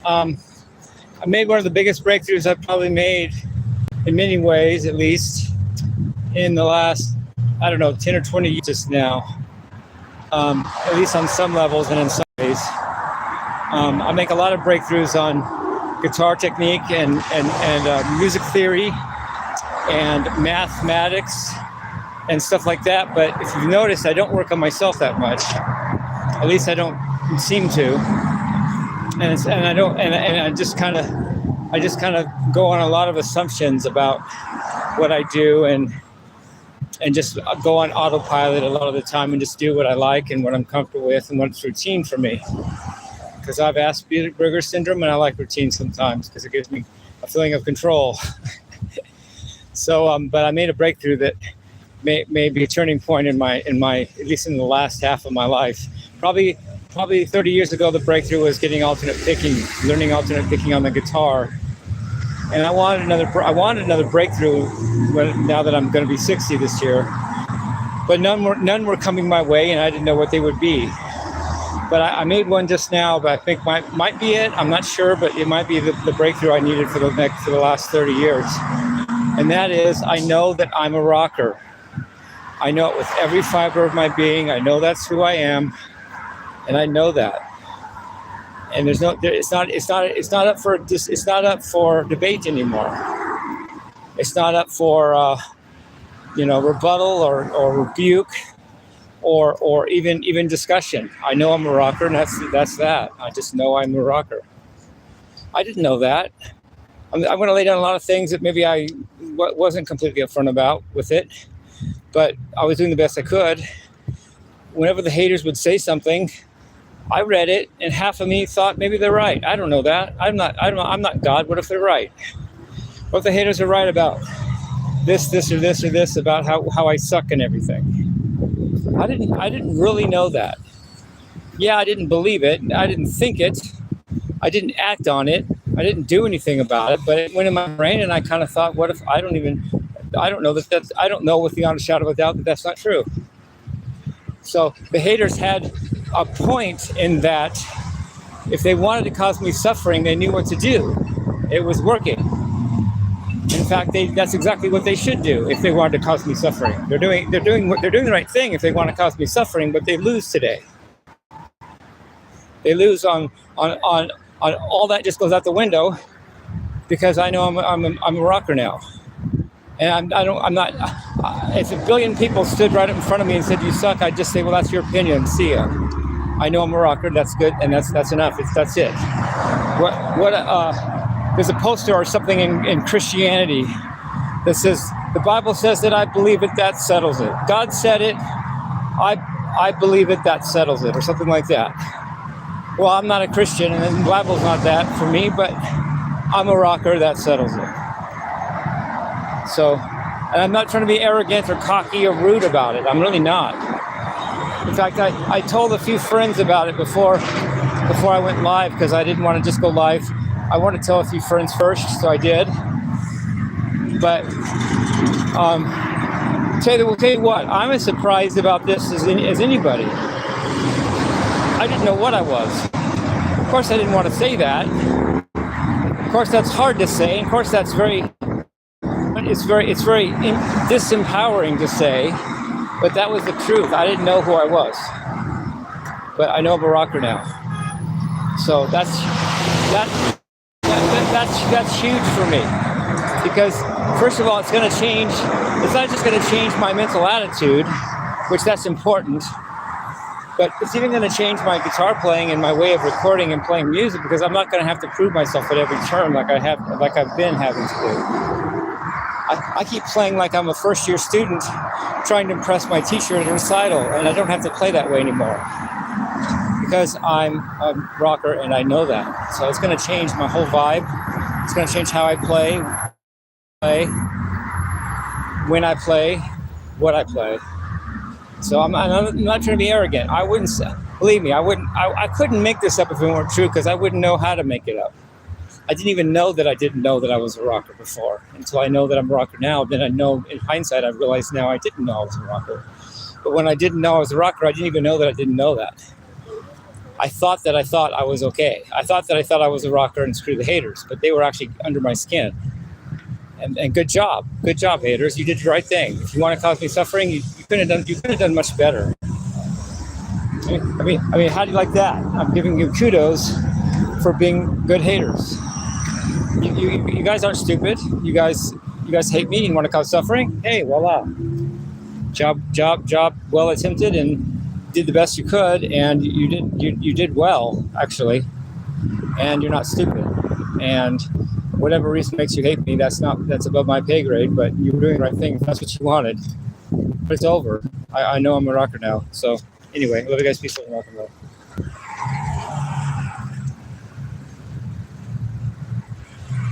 I made one of the biggest breakthroughs I've probably made, in many ways, at least, in the last, 10 or 20 years now. At least on some levels and in some ways. I make a lot of breakthroughs on guitar technique and music theory and mathematics and stuff like that. But if you've noticed, I don't work on myself that much. At least I don't seem to. I just kind of go on a lot of assumptions about what I do and just go on autopilot a lot of the time and just do what I like and what I'm comfortable with and what's routine for me. Because I have Asperger's syndrome and I like routine sometimes because it gives me a feeling of control. So, but I made a breakthrough that may be a turning point in my at least in the last half of my life. Probably 30 years ago, the breakthrough was getting learning alternate picking on the guitar. And I wanted another breakthrough now that I'm going to be 60 this year. But none were coming my way, and I didn't know what they would be. But I made one just now, but I think might be it. I'm not sure, but it might be the breakthrough I needed for the last 30 years. And that is, I know that I'm a rocker. I know it with every fiber of my being. I know that's who I am, and I know that. And it's not up for debate anymore. It's not up for rebuttal or rebuke or even discussion. I know I'm a rocker, and that's that. I just know I'm a rocker. I didn't know that. I'm going to lay down a lot of things that maybe I wasn't completely upfront about with it, but I was doing the best I could. Whenever the haters would say something, I read it, and half of me thought maybe they're right. I don't know that. I'm not God. What if they're right? What if the haters are right about this or this about how I suck and everything? I didn't really know that. Yeah, I didn't believe it. I didn't think it. I didn't act on it. I didn't do anything about it. But it went in my brain, and I kind of thought, what if I don't know with beyond a shadow of a doubt that that's not true. So the haters had a point in that if they wanted to cause me suffering, they knew what to do. It was working. In fact, that's exactly what they should do if they wanted to cause me suffering. They're doing the right thing if they want to cause me suffering, but they lose today. They lose on all that just goes out the window because I know I'm a rocker now. And I'm not. If a billion people stood right up in front of me and said you suck, I'd just say, well, that's your opinion. See ya. I know I'm a rocker. That's good, and that's enough. That's it. There's a poster or something in Christianity that says the Bible says that I believe it. That settles it. God said it. I believe it. That settles it, or something like that. Well, I'm not a Christian, and the Bible's not that for me. But I'm a rocker. That settles it. So, and I'm not trying to be arrogant or cocky or rude about it. I'm really not. In fact, I told a few friends about it before I went live because I didn't want to just go live. I wanted to tell a few friends first, so I did. But tell you what, I'm as surprised about this as anybody. I didn't know what I was. Of course, I didn't want to say that. Of course, that's hard to say. And of course, it's very disempowering to say, but that was the truth. I didn't know who I was, but I know I'm a rocker now. So that's huge for me, because first of all, it's going to change. It's not just going to change my mental attitude, which that's important, but it's even going to change my guitar playing and my way of recording and playing music, because I'm not going to have to prove myself at every turn like I've been having to do. I keep playing like I'm a first-year student trying to impress my teacher at a recital, and I don't have to play that way anymore because I'm a rocker and I know that. So it's going to change my whole vibe. It's going to change how I play, when I play, what I play. So I'm not trying to be arrogant. I wouldn't, believe me, I couldn't make this up if it weren't true, because I wouldn't know how to make it up. I didn't even know that I didn't know that I was a rocker before. Until I know that I'm a rocker now, then I know, in hindsight, I realized now I didn't know I was a rocker. But when I didn't know I was a rocker, I didn't even know that I didn't know that. I thought I was okay. I thought I was a rocker and screw the haters, but they were actually under my skin. And good job, haters. You did the right thing. If you want to cause me suffering, you could have done much better. I mean, how do you like that? I'm giving you kudos for being good haters. You guys aren't stupid. You guys hate me and want to cause suffering. Hey, voila. Job well attempted, and did the best you could, and you did well, actually. And you're not stupid. And whatever reason makes you hate me, that's above my pay grade, but you were doing the right thing if that's what you wanted. But it's over. I know I'm a rocker now. So anyway, love you guys. Peace, love, and rock and roll.